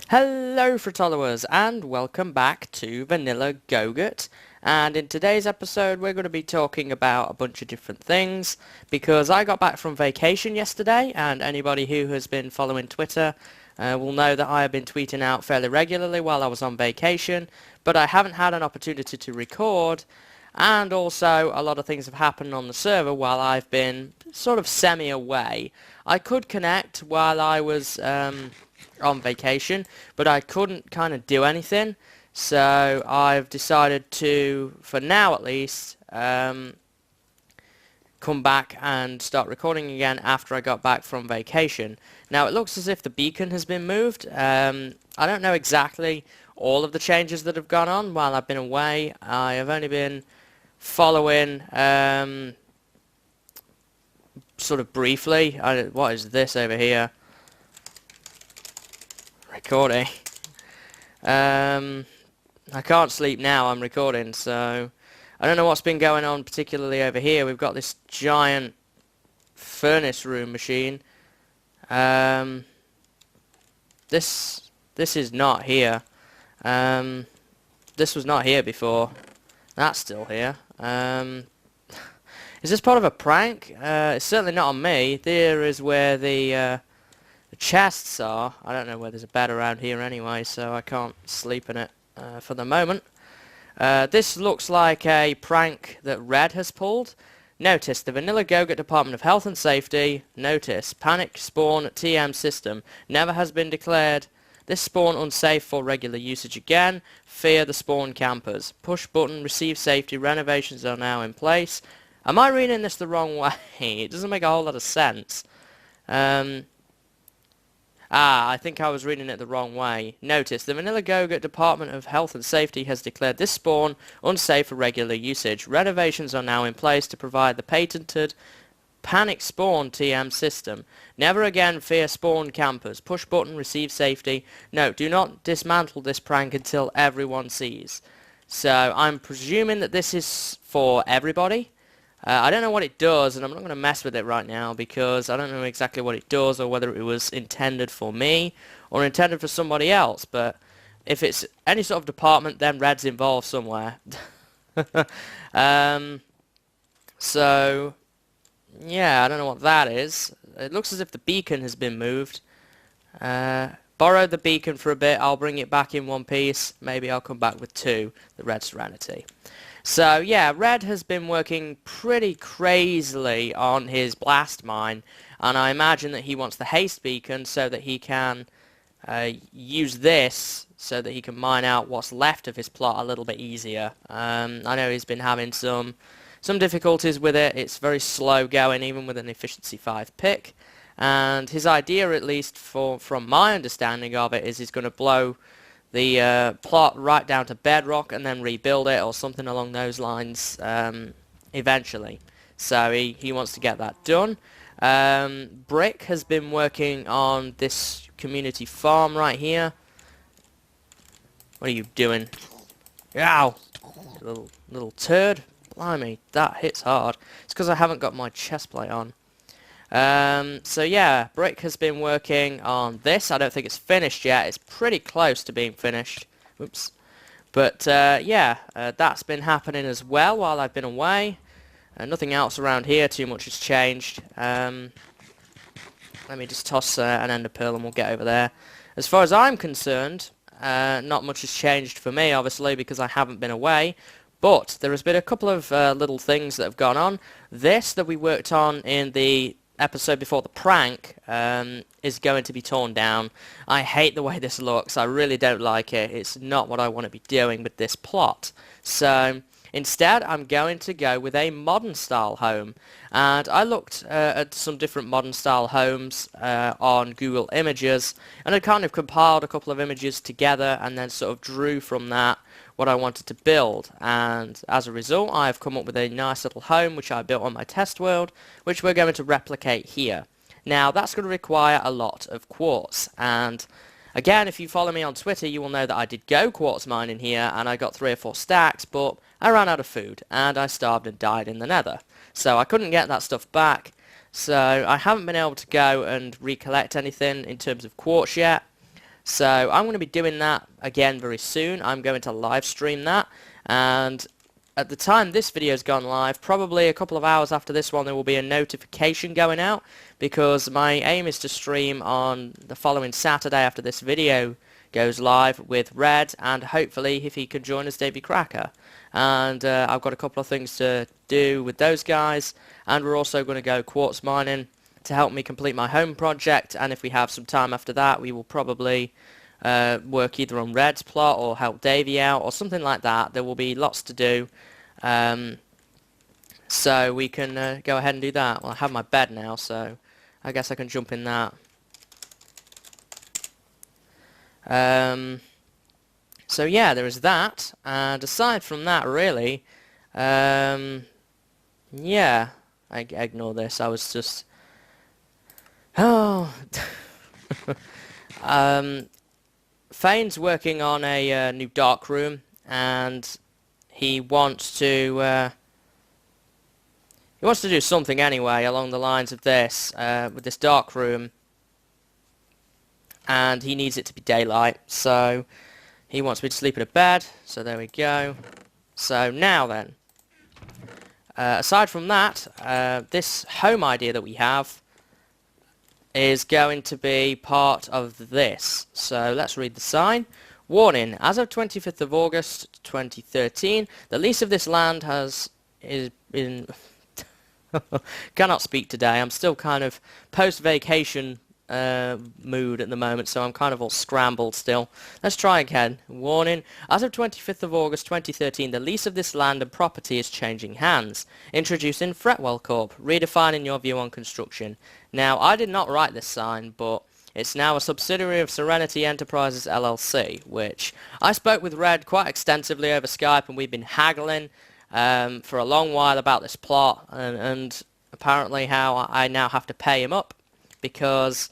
Hello Fretwellers and welcome back to Vanilla Gogurt, and in today's episode we're going to be talking about a bunch of different things because I got back from vacation yesterday, and anybody who has been following Twitter will know that I have been tweeting out fairly regularly while I was on vacation, but I haven't had an opportunity to record, and also a lot of things have happened on the server while I've been sort of semi-away. I could connect while I was on vacation, but I couldn't kind of do anything, so I've decided to, for now at least, come back and start recording again after I got back from vacation. Now it looks as if the beacon has been moved. I don't know exactly all of the changes that have gone on while I've been away. I have only been following sort of briefly. What is this over here? Recording. I can't sleep now, I'm recording, so I don't know what's been going on particularly over here. We've got this giant furnace room machine. This is not here. This was not here before. That's still here. Is this part of a prank? It's certainly not on me. There is where the chests are. I don't know where there's a bed around here anyway, so I can't sleep in it for the moment. This looks like a prank that Red has pulled. Notice, the Vanilla Gogurt Department of Health and Safety. Notice, panic spawn TM system never has been declared. This spawn unsafe for regular usage again. Fear the spawn campers. Push button, receive safety, renovations are now in place. Am I reading this the wrong way? It doesn't make a whole lot of sense. I think I was reading it the wrong way. Notice, the Vanilla Gogurt Department of Health and Safety has declared this spawn unsafe for regular usage. Renovations are now in place to provide the patented panic spawn TM system. Never again fear spawn campers. Push button, receive safety. Note, do not dismantle this prank until everyone sees. So, I'm presuming that this is for everybody. I don't know what it does, and I'm not going to mess with it right now because I don't know exactly what it does or whether it was intended for me or intended for somebody else, but if it's any sort of department, then Red's involved somewhere. So, yeah, I don't know what that is. It looks as if the beacon has been moved. Borrowed the beacon for a bit. I'll bring it back in one piece. Maybe I'll come back with two, the Red Serenity. So yeah, Red has been working pretty crazily on his blast mine, and I imagine that he wants the haste beacon so that he can use this so that he can mine out what's left of his plot a little bit easier. I know he's been having some difficulties with it. It's very slow going, even with an efficiency 5 pick, and his idea, at least from my understanding of it, is he's going to blow the plot right down to bedrock and then rebuild it or something along those lines eventually. So he wants to get that done. Brick has been working on this community farm right here. What are you doing? Ow! Little turd. Blimey, that hits hard. It's because I haven't got my chest plate on. So yeah, Brick has been working on this. I don't think it's finished yet. It's pretty close to being finished. Oops. But yeah, that's been happening as well while I've been away. Nothing else around here too much has changed. Let me just toss an ender pearl and we'll get over there. As far as I'm concerned, not much has changed for me, obviously, because I haven't been away. But there has been a couple of little things that have gone on. This that we worked on in the episode before the prank is going to be torn down. I hate the way this looks. I really don't like it. It's not what I want to be doing with this plot. So instead, I'm going to go with a modern style home. And I looked at some different modern style homes on Google Images, and I kind of compiled a couple of images together and then sort of drew from that what I wanted to build, and as a result I've come up with a nice little home which I built on my test world, which we're going to replicate here. Now that's going to require a lot of quartz, and again, if you follow me on Twitter, you will know that I did go quartz mining here and I got 3 or 4 stacks, but I ran out of food and I starved and died in the nether, so I couldn't get that stuff back. So I haven't been able to go and recollect anything in terms of quartz yet. So I'm going to be doing that again very soon. I'm going to live stream that, and at the time this video's gone live, probably a couple of hours after this one, there will be a notification going out, because my aim is to stream on the following Saturday after this video goes live with Red, and hopefully if he can join us, Davey Cracker. And I've got a couple of things to do with those guys, and we're also going to go quartz mining to help me complete my home project, and if we have some time after that, we will probably work either on Red's plot or help Davey out or something like that. There will be lots to do, so we can go ahead and do that. Well, I have my bed now, so I guess I can jump in that. So yeah, there is that, and aside from that, really, yeah, I ignore this. I was just, oh, Fane's working on a new dark room, and he wants to do something anyway along the lines of this with this dark room, and he needs it to be daylight, so he wants me to sleep in a bed. So there we go. So now then, aside from that, this home idea that we have is going to be part of this. So let's read the sign. Warning, as of 25th of August 2013, the lease of this land is in cannot speak today. I'm still kind of post-vacation mood at the moment, so I'm kind of all scrambled still. Let's try again. Warning, as of 25th of August 2013, the lease of this land and property is changing hands. Introducing FretwellCorp, redefining your view on construction. Now, I did not write this sign, but it's now a subsidiary of Serenity Enterprises LLC, which I spoke with Red quite extensively over Skype, and we've been haggling for a long while about this plot, and apparently how I now have to pay him up, because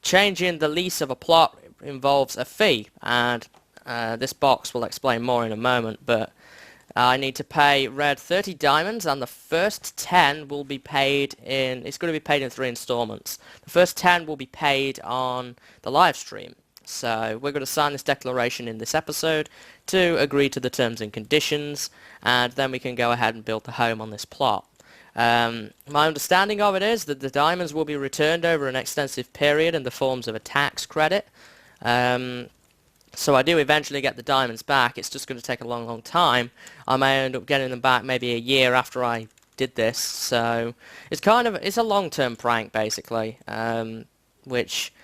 changing the lease of a plot involves a fee, and this box will explain more in a moment, but I need to pay Red 30 diamonds, and the first 10 will be paid in, it's going to be paid in 3 installments. The first 10 will be paid on the live stream. So we're going to sign this declaration in this episode to agree to the terms and conditions, and then we can go ahead and build the home on this plot. My understanding of it is that the diamonds will be returned over an extensive period in the forms of a tax credit. So I do eventually get the diamonds back. It's just going to take a long time. I may end up getting them back maybe a year after I did this. So it's a long-term prank basically, which,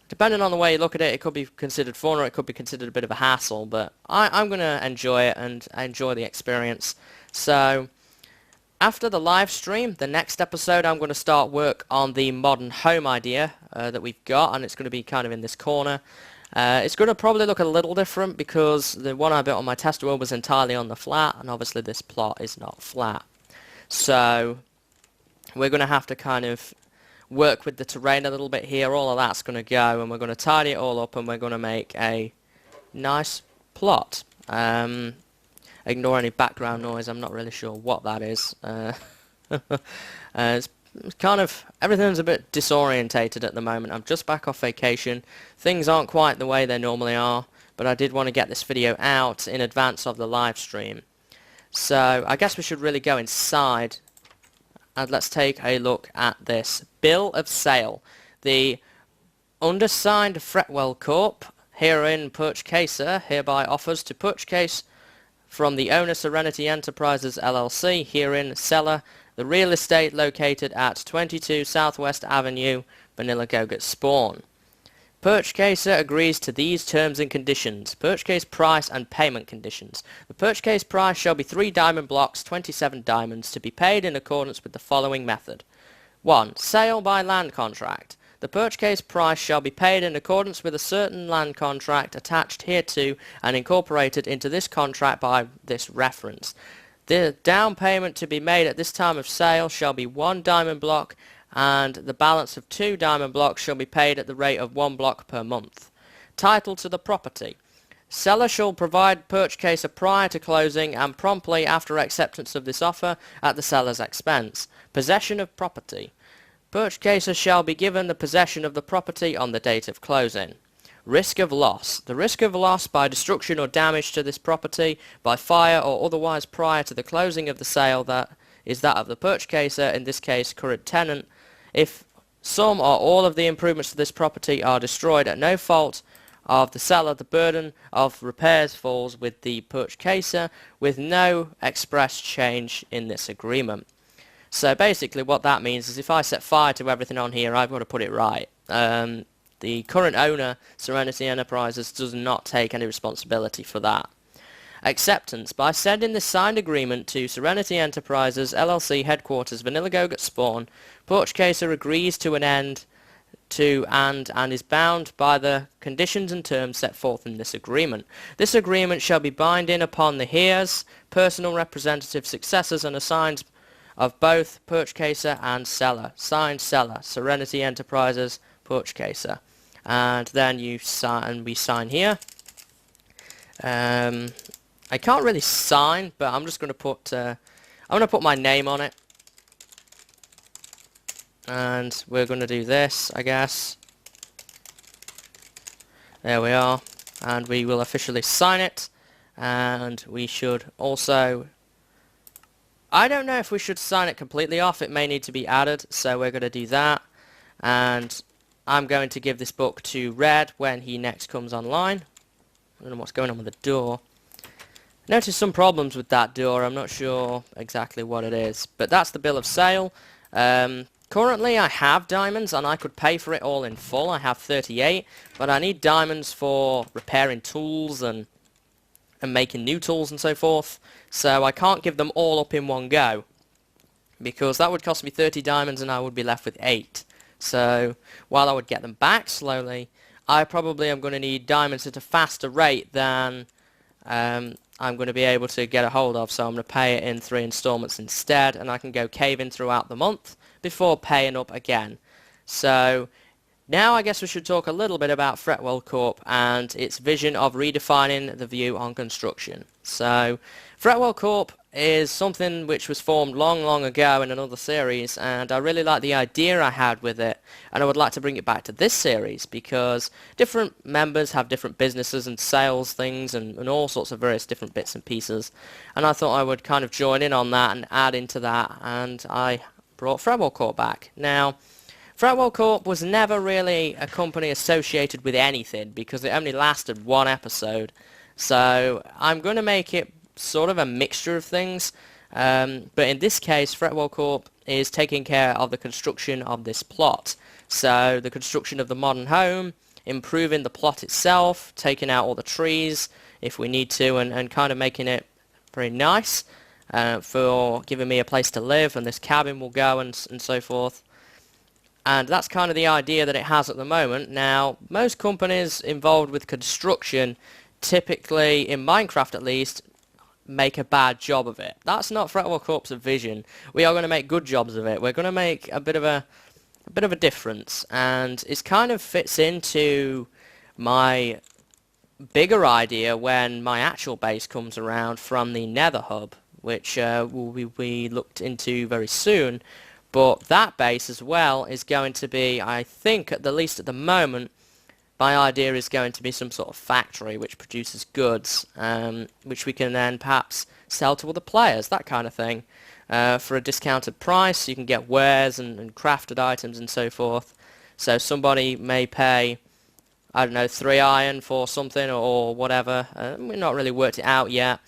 depending on the way you look at it, it could be considered fun or it could be considered a bit of a hassle. But I'm going to enjoy it, and I enjoy the experience. So after the live stream, the next episode, I'm going to start work on the modern home idea that we've got, and it's going to be kind of in this corner. It's going to probably look a little different because the one I built on my test world was entirely on the flat, and obviously this plot is not flat. So we're going to have to kind of work with the terrain a little bit here. All of that's going to go, and we're going to tidy it all up, and we're going to make a nice plot. Ignore any background noise. I'm not really sure what that is. It's kind of, everything's a bit disorientated at the moment. I'm just back off vacation. Things aren't quite the way they normally are, but I did want to get this video out in advance of the live stream. So I guess we should really go inside, and let's take a look at this bill of sale. The undersigned FretwellCorp, herein purchaser, hereby offers to purchase from the owner Serenity Enterprises LLC, herein seller, the real estate located at 22 Southwest Avenue, Vanilla Gogurt Spawn. Purchaser agrees to these terms and conditions. Purchase price and payment conditions. The purchase price shall be 3 diamond blocks, 27 diamonds, to be paid in accordance with the following method. 1. Sale by land contract. The purchase price shall be paid in accordance with a certain land contract attached hereto and incorporated into this contract by this reference. The down payment to be made at this time of sale shall be 1 diamond block, and the balance of 2 diamond blocks shall be paid at the rate of 1 block per month. Title to the property. Seller shall provide purchaser prior to closing and promptly after acceptance of this offer at the seller's expense. Possession of property. Purchaser shall be given the possession of the property on the date of closing. Risk of loss. The risk of loss by destruction or damage to this property by fire or otherwise prior to the closing of the sale that is that of the purchaser, in this case current tenant. If some or all of the improvements to this property are destroyed at no fault of the seller, the burden of repairs falls with the purchaser with no express change in this agreement. So basically what that means is if I set fire to everything on here, I've got to put it right. The current owner, Serenity Enterprises, does not take any responsibility for that. Acceptance. By sending the signed agreement to Serenity Enterprises, LLC headquarters, Vanilla Gogurt Spawn, purchaser agrees to an end to and is bound by the conditions and terms set forth in this agreement. This agreement shall be binding upon the heirs, personal representative, successors and assigned of both purchaser and seller. Signed seller, Serenity Enterprises, purchaser. And then you sign, and we sign here. I can't really sign, but I'm just going to put my name on it. And we're going to do this, I guess. There we are. And we will officially sign it. And we should also... I don't know if we should sign it completely off. It may need to be added. So we're going to do that. And I'm going to give this book to Red when he next comes online. I don't know what's going on with the door. Notice some problems with that door. I'm not sure exactly what it is. But that's the bill of sale. Currently I have diamonds and I could pay for it all in full. I have 38, but I need diamonds for repairing tools and making new tools and so forth. So I can't give them all up in one go, because that would cost me 30 diamonds and I would be left with 8. So while I would get them back slowly, I probably am going to need diamonds at a faster rate than I'm going to be able to get a hold of. So I'm going to pay it in 3 installments instead, and I can go caving throughout the month before paying up again. So now I guess we should talk a little bit about FretwellCorp and its vision of redefining the view on construction. So FretwellCorp is something which was formed long ago in another series, and I really like the idea I had with it, and I would like to bring it back to this series because different members have different businesses and sales things and all sorts of various different bits and pieces, and I thought I would kind of join in on that and add into that, and I brought FretwellCorp back. Now, FretwellCorp was never really a company associated with anything because it only lasted 1 episode, so I'm going to make it sort of a mixture of things, but in this case FretwellCorp is taking care of the construction of this plot. So the construction of the modern home, improving the plot itself, taking out all the trees if we need to, and kind of making it very nice for giving me a place to live, and this cabin will go and so forth. And that's kind of the idea that it has at the moment. Now, most companies involved with construction, typically in Minecraft at least, make a bad job of it. That's not FretwellCorp's vision. We are going to make good jobs of it. We're going to make a bit of a difference, and it kind of fits into my bigger idea when my actual base comes around from the Nether hub, which we looked into very soon. But that base as well is going to be, I think, at the least at the moment, my idea is going to be some sort of factory which produces goods, which we can then perhaps sell to other players, that kind of thing, for a discounted price. You can get wares and crafted items and so forth. So somebody may pay, I don't know, 3 iron for something or whatever. We've not really worked it out yet.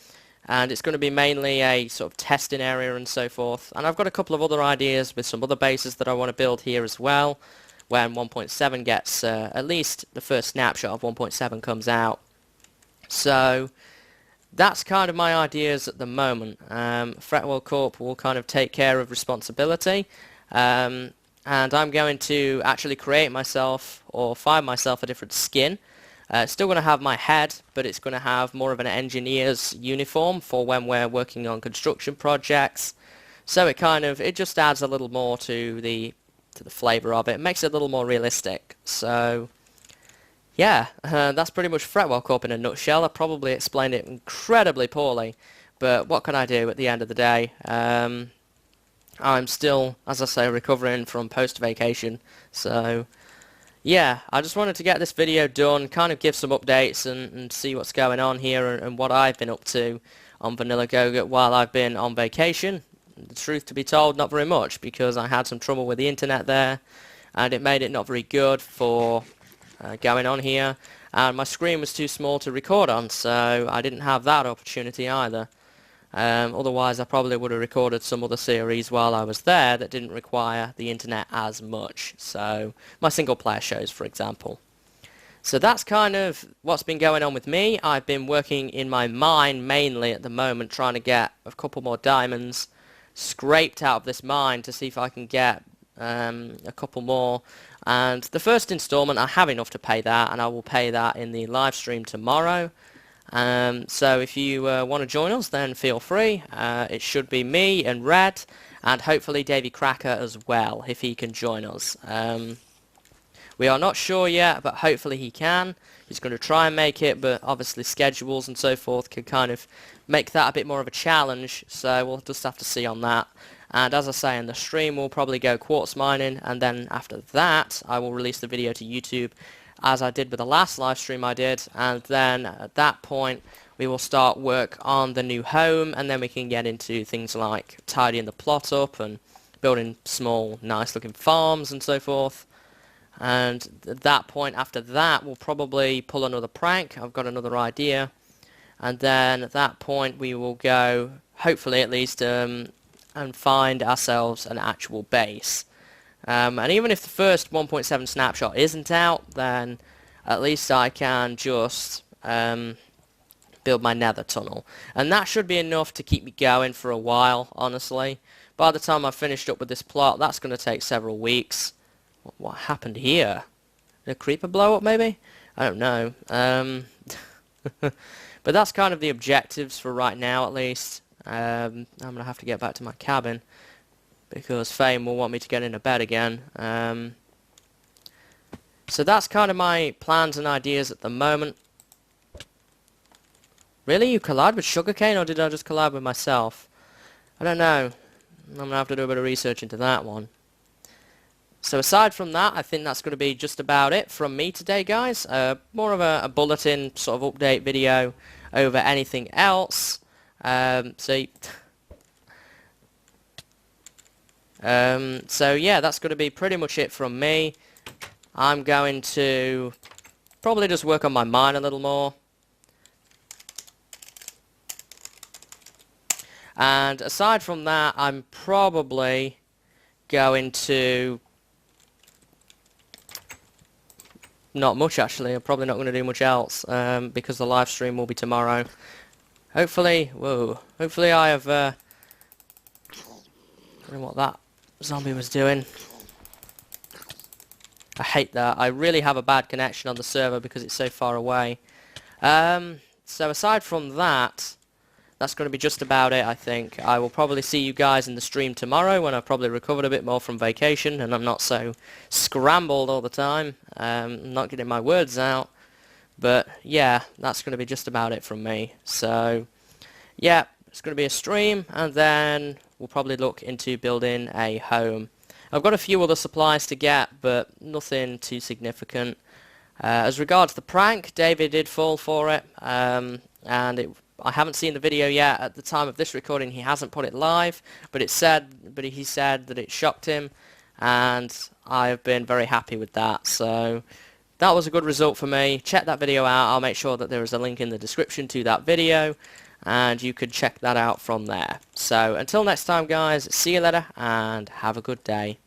And it's going to be mainly a sort of testing area and so forth. And I've got a couple of other ideas with some other bases that I want to build here as well, when 1.7 gets, at least the first snapshot of 1.7 comes out. So that's kind of my ideas at the moment. FretwellCorp will kind of take care of responsibility, and I'm going to actually create myself or find myself a different skin. Still going to have my head, but it's going to have more of an engineer's uniform for when we're working on construction projects. So it just adds a little more to the flavour of it. It makes it a little more realistic. So yeah, that's pretty much FretwellCorp in a nutshell. I probably explained it incredibly poorly, but what can I do at the end of the day? I'm still, as I say, recovering from post-vacation. So yeah, I just wanted to get this video done, kind of give some updates and see what's going on here and what I've been up to on Vanilla Gogurt while I've been on vacation. The truth to be told, not very much, because I had some trouble with the internet there, and it made it not very good for going on here, and my screen was too small to record on, so I didn't have that opportunity either. Otherwise I probably would have recorded some other series while I was there that didn't require the internet as much, so my single player shows, for example. So that's kind of what's been going on with me. I've been working in my mine mainly at the moment, trying to get a couple more diamonds scraped out of this mine to see if I can get a couple more. And the first installment, I have enough to pay that, and I will pay that in the live stream tomorrow. So if you want to join us, then feel free. It should be me and Red, and hopefully Davy Cracker as well, if he can join us. We are not sure yet, but hopefully he can. He's going to try and make it, but obviously schedules and so forth can kind of make that a bit more of a challenge, so we'll just have to see on that. And as I say, in the stream we'll probably go quartz mining, and then after that I will release the video to YouTube, as I did with the last live stream I did, and then at that point we will start work on the new home, and then we can get into things like tidying the plot up and building small nice looking farms and so forth. And at that point, after that, we'll probably pull another prank. I've got another idea, and then at that point we will go, hopefully at least, and find ourselves an actual base. And even if the first 1.7 snapshot isn't out, then at least I can just build my nether tunnel. And that should be enough to keep me going for a while, honestly. By the time I've finished up with this plot, that's going to take several weeks. What happened here? Did a creeper blow up, maybe? I don't know. But that's kind of the objectives for right now, at least. I'm going to have to get back to my cabin, because Fame will want me to get into bed again. So that's kind of my plans and ideas at the moment. Really? You collide with sugarcane, or did I just collide with myself? I don't know. I'm going to have to do a bit of research into that one. So aside from that, I think that's going to be just about it from me today, guys. More of a bulletin sort of update video over anything else. So yeah, that's going to be pretty much it from me. I'm going to probably just work on my mine a little more. And aside from that, I'm probably going to... not much, actually. I'm probably not going to do much else, because the live stream will be tomorrow. Hopefully, hopefully I have, I don't know what that zombie was doing. I hate that. I really have a bad connection on the server because it's so far away. So aside from that, that's going to be just about it, I think. I will probably see you guys in the stream tomorrow when I've probably recovered a bit more from vacation and I'm not so scrambled all the time. I'm not getting my words out. But yeah, that's going to be just about it from me. So yeah, it's going to be a stream, and then we'll probably look into building a home. I've got a few other supplies to get, but nothing too significant. As regards the prank, David did fall for it, and I haven't seen the video yet. At the time of this recording, he hasn't put it live, but he said that it shocked him, and I've been very happy with that. So that was a good result for me. Check that video out. I'll make sure that there is a link in the description to that video, and you could check that out from there. So until next time, guys, see you later, and have a good day.